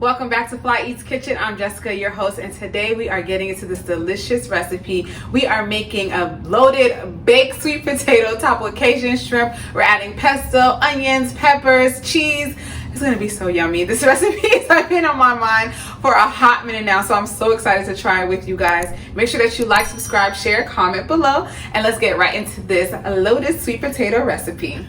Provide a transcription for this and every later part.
Welcome back to Fly Eats Kitchen. I'm Jessica, your host, and today we are getting into this delicious recipe. We are making a loaded baked sweet potato topped with Cajun shrimp. We're adding pesto, onions, peppers, cheese. It's gonna be so yummy. This recipe has been on my mind for a hot minute now, so I'm so excited to try it with you guys. Make sure that you like, subscribe, share, comment below, and let's get right into this loaded sweet potato recipe.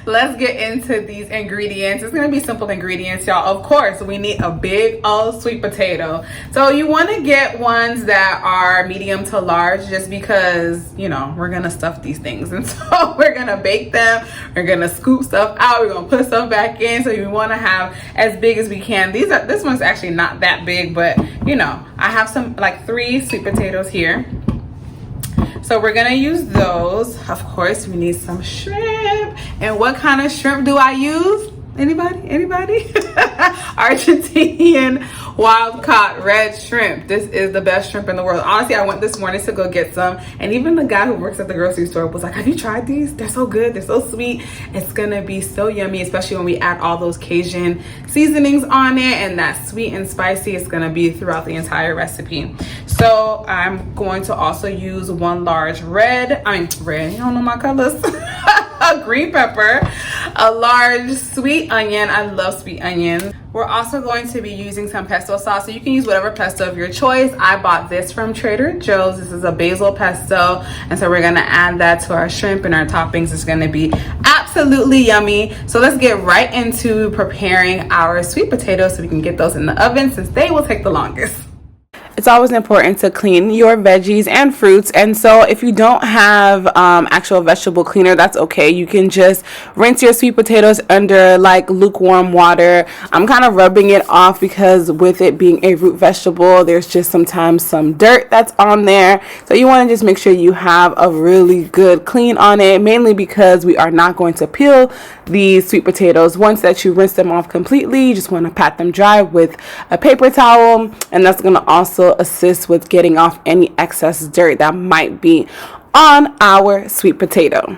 Let's get into these ingredients. It's gonna be simple ingredients, y'all. Of course, we need a big old sweet potato. So you want to get ones that are medium to large, just because, you know, we're gonna stuff these things, and so we're gonna bake them. We're gonna scoop stuff out. We're gonna put stuff back in. So you want to have as big as we can. This one's actually not that big, but you know, I have some like 3 sweet potatoes here. So we're gonna use those. Of course, we need some shrimp. And what kind of shrimp do I use? Anybody? Argentinian wild caught red shrimp. This is the best shrimp in the world. Honestly, I went this morning to go get some, and even the guy who works at the grocery store was like, have you tried these? They're so good, they're so sweet. It's gonna be so yummy, especially when we add all those Cajun seasonings on it, and that sweet and spicy is gonna be throughout the entire recipe. So I'm going to also use 1 large red, you don't know my colors. A green pepper, a large sweet onion. I love sweet onions. We're also going to be using some pesto sauce, so you can use whatever pesto of your choice. I bought this from Trader Joe's. This is a basil pesto, and so we're gonna add that to our shrimp and our toppings. It's gonna be absolutely yummy. So let's get right into preparing our sweet potatoes so we can get those in the oven, since they will take the longest. It's always important to clean your veggies and fruits, and so if you don't have actual vegetable cleaner, that's okay. You can just rinse your sweet potatoes under like lukewarm water. I'm kind of rubbing it off because with it being a root vegetable, there's just sometimes some dirt that's on there, so you want to just make sure you have a really good clean on it, mainly because we are not going to peel these sweet potatoes. Once that you rinse them off completely, you just want to pat them dry with a paper towel, and that's going to also assist with getting off any excess dirt that might be on our sweet potato.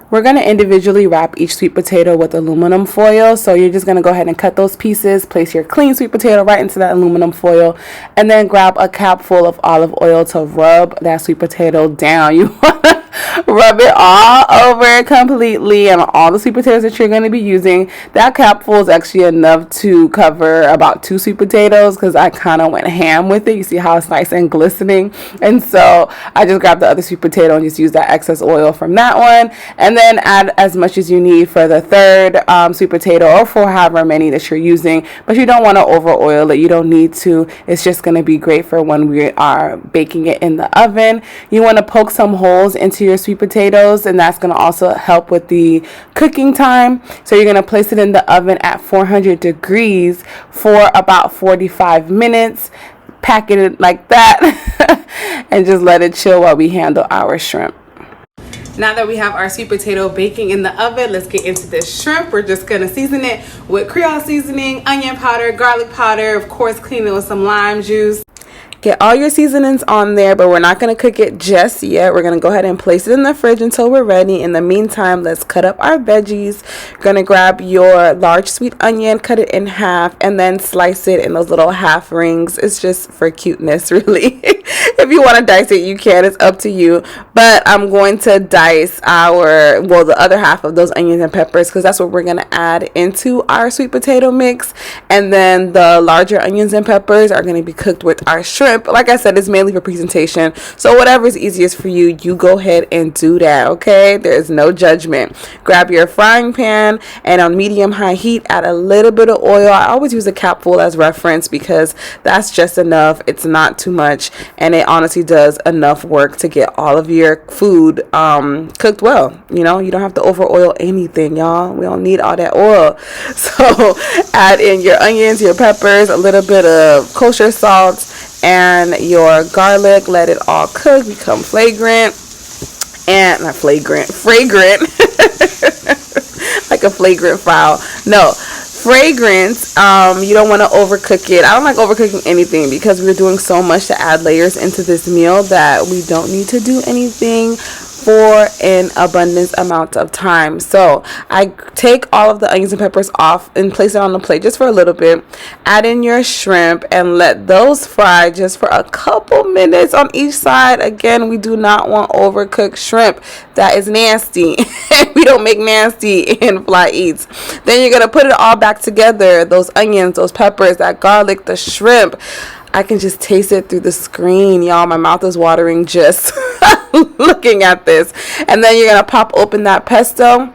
We're going to individually wrap each sweet potato with aluminum foil. So you're just going to go ahead and cut those pieces, place your clean sweet potato right into that aluminum foil, and then grab a cap full of olive oil to rub that sweet potato down. You want to rub it all over completely, and all the sweet potatoes that you're going to be using. That capful is actually enough to cover about 2 sweet potatoes, because I kind of went ham with it. You see how it's nice and glistening, and so I just grabbed the other sweet potato and just used that excess oil from that one, and then add as much as you need for the third sweet potato, or for however many that you're using. But you don't want to over oil it. You don't need to. It's just going to be great for when we are baking it in the oven. You want to poke some holes into your sweet potatoes, and that's going to also help with the cooking time. So you're going to place it in the oven at 400 degrees for about 45 minutes. Pack it like that and just let it chill while we handle our shrimp. Now that we have our sweet potato baking in the oven, let's get into this shrimp. We're just gonna season it with Creole seasoning, onion powder, garlic powder, of course clean it with some lime juice. Get all your seasonings on there, but we're not going to cook it just yet. We're going to go ahead and place it in the fridge until we're ready. In the meantime, let's cut up our veggies. You're going to grab your large sweet onion, cut it in half, and then slice it in those little half rings. It's just for cuteness, really. If you want to dice it, you can. It's up to you. But I'm going to dice the other half of those onions and peppers, because that's what we're going to add into our sweet potato mix. And then the larger onions and peppers are going to be cooked with our shrimp. Like I said, it's mainly for presentation, so whatever is easiest for you, you go ahead and do that, okay? There is no judgment. Grab your frying pan, and on medium-high heat, add a little bit of oil. I always use a capful as reference, because that's just enough. It's not too much, and it honestly does enough work to get all of your food cooked well. You know, you don't have to over oil anything, y'all. We don't need all that oil. So add in your onions, your peppers, a little bit of kosher salt, and your garlic. Let it all cook, become fragrant, like a flagrant foul. No, fragrance. You don't want to overcook it. I don't like overcooking anything, because we're doing so much to add layers into this meal that we don't need to do anything for an abundance amount of time. So I take all of the onions and peppers off and place it on the plate just for a little bit. Add in your shrimp and let those fry just for a couple minutes on each side. Again, we do not want overcooked shrimp. That is nasty. We don't make nasty in Fly Eats. Then you're gonna put it all back together, those onions, those peppers, that garlic, the shrimp. I can just taste it through the screen, y'all. My mouth is watering just looking at this. And then you're gonna pop open that pesto.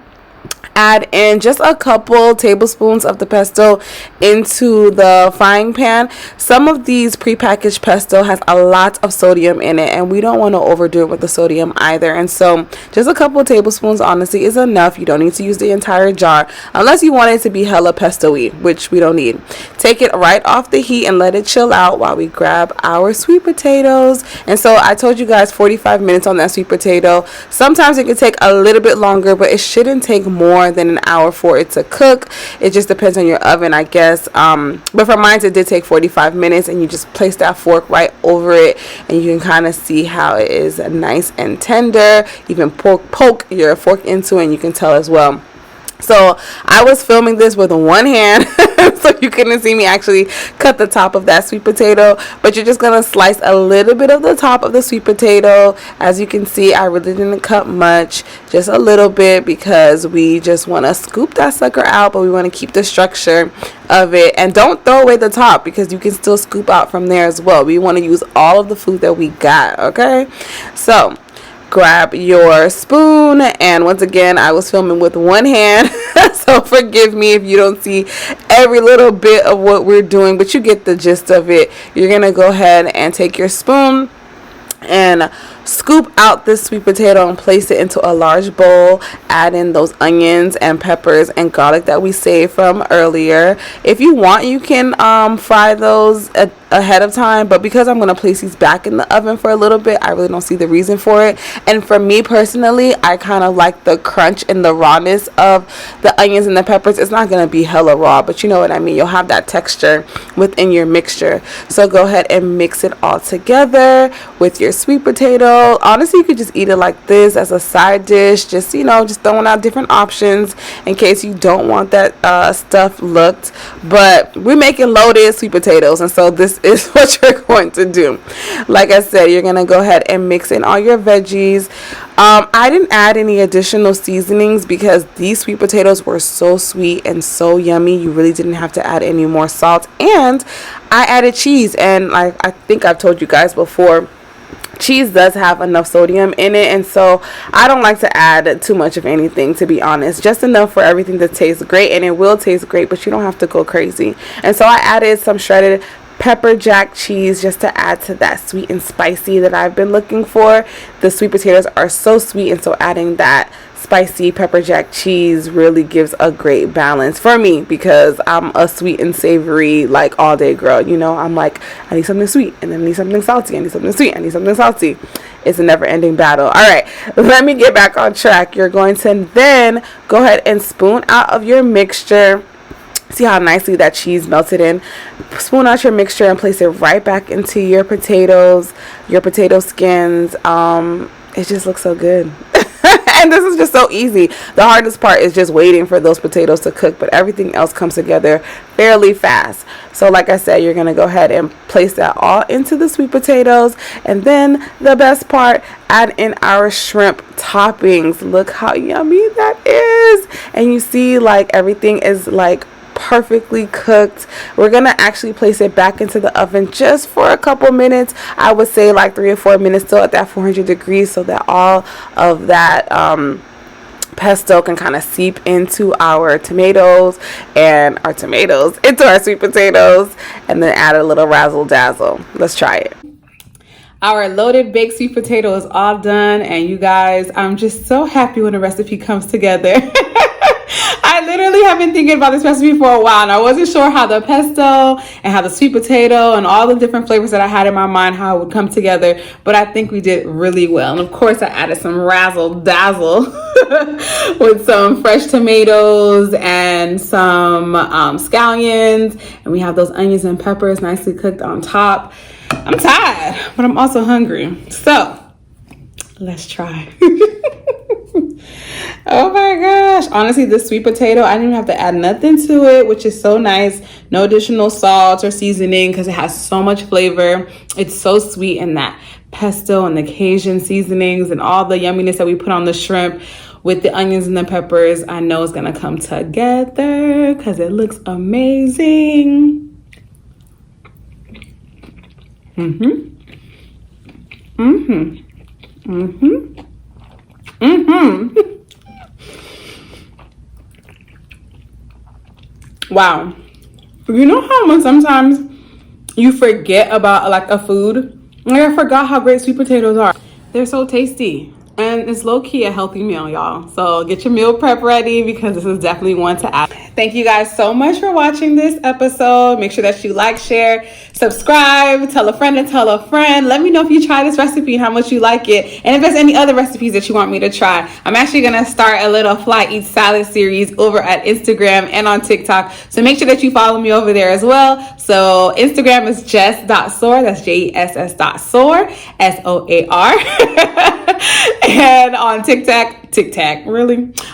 Add in just a couple tablespoons of the pesto into the frying pan. Some of these prepackaged pesto has a lot of sodium in it, and we don't want to overdo it with the sodium either. And so just a couple tablespoons honestly is enough. You don't need to use the entire jar unless you want it to be hella pesto-y, which we don't need. Take it right off the heat and let it chill out while we grab our sweet potatoes. And so I told you guys 45 minutes on that sweet potato. Sometimes it can take a little bit longer, but it shouldn't take more than an hour for it to cook. It just depends on your oven, I guess. But for mine, it did take 45 minutes, and you just place that fork right over it, and you can kind of see how it is nice and tender. You can poke your fork into it, and you can tell as well. So I was filming this with one hand so you couldn't see me actually cut the top of that sweet potato, but you're just gonna slice a little bit of the top of the sweet potato. As you can see, I really didn't cut much, just a little bit, because we just want to scoop that sucker out, but we want to keep the structure of it. And don't throw away the top, because you can still scoop out from there as well. We want to use all of the food that we got. Okay, so grab your spoon, and once again, I was filming with one hand so forgive me if you don't see every little bit of what we're doing, but you get the gist of it. You're gonna go ahead and take your spoon and scoop out this sweet potato and place it into a large bowl. Add in those onions and peppers and garlic that we saved from earlier. If you want, you can fry those ahead of time, but because I'm going to place these back in the oven for a little bit, I really don't see the reason for it. And for me personally, I kind of like the crunch and the rawness of the onions and the peppers. It's not going to be hella raw, but you know what I mean. You'll have that texture within your mixture. So go ahead and mix it all together with your sweet potato. Honestly, you could just eat it like this as a side dish, just, you know, just throwing out different options in case you don't want that stuff looked. But we're making loaded sweet potatoes, and so this is what you're going to do. Like I said, you're gonna go ahead and mix in all your veggies. I didn't add any additional seasonings because these sweet potatoes were so sweet and so yummy. You really didn't have to add any more salt. And I added cheese, and I think I've told you guys before, cheese does have enough sodium in it, and so I don't like to add too much of anything, to be honest. Just enough for everything to taste great, and it will taste great, but you don't have to go crazy. And so I added some shredded pepper jack cheese just to add to that sweet and spicy that I've been looking for. The sweet potatoes are so sweet, and so adding that spicy pepper jack cheese really gives a great balance for me, because I'm a sweet and savory like all day girl. You know, I'm like, I need something sweet, and then I need something salty, I need something sweet, I need something salty. It's a never ending battle. All right, let me get back on track. You're going to then go ahead and spoon out of your mixture. See how nicely that cheese melted in. Spoon out your mixture and place it right back into your potatoes, your potato skins. It just looks so good. And this is just so easy. The hardest part is just waiting for those potatoes to cook, but everything else comes together fairly fast. So like I said, you're going to go ahead and place that all into the sweet potatoes. And then the best part, add in our shrimp toppings. Look how yummy that is. And you see, like, everything is like perfectly cooked. We're gonna actually place it back into the oven just for a couple minutes. I would say like 3 or 4 minutes, still at that 400 degrees, so that all of that pesto can kind of seep into our tomatoes, and our tomatoes into our sweet potatoes, and then add a little razzle dazzle. Let's try it. Our loaded baked sweet potato is all done, and you guys, I'm just so happy when the recipe comes together. I literally have been thinking about this recipe for a while, and I wasn't sure how the pesto and how the sweet potato and all the different flavors that I had in my mind, how it would come together, but I think we did really well. And of course, I added some razzle dazzle with some fresh tomatoes and some scallions, and we have those onions and peppers nicely cooked on top. I'm tired, but I'm also hungry. So Let's try. Oh my gosh. Honestly, this sweet potato, I didn't even have to add nothing to it, which is so nice. No additional salt or seasoning because it has so much flavor. It's so sweet, and that pesto and the Cajun seasonings and all the yumminess that we put on the shrimp with the onions and the peppers, I know it's going to come together because it looks amazing. Wow. You know how much sometimes you forget about like a food? Like I forgot how great sweet potatoes are. They're so tasty. And it's low-key a healthy meal, y'all. So get your meal prep ready because this is definitely one to add. Thank you guys so much for watching this episode. Make sure that you like, share, subscribe, tell a friend and tell a friend. Let me know if you try this recipe and how much you like it. And if there's any other recipes that you want me to try. I'm actually going to start a little Fly Eat Salad series over at Instagram and on TikTok. So make sure that you follow me over there as well. So Instagram is jess.soar. That's jess.soar. SOAR. And on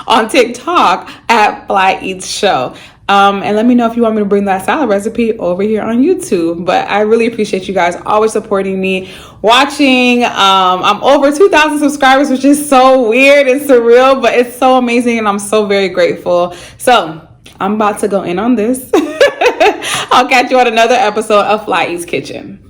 on TikTok at Fly Eats Show. And let me know if you want me to bring that salad recipe over here on YouTube. But I really appreciate you guys always supporting me, watching. I'm over 2,000 subscribers, which is so weird and surreal, but it's so amazing, and I'm so very grateful. So I'm about to go in on this. I'll catch you on another episode of Fly Eats Kitchen.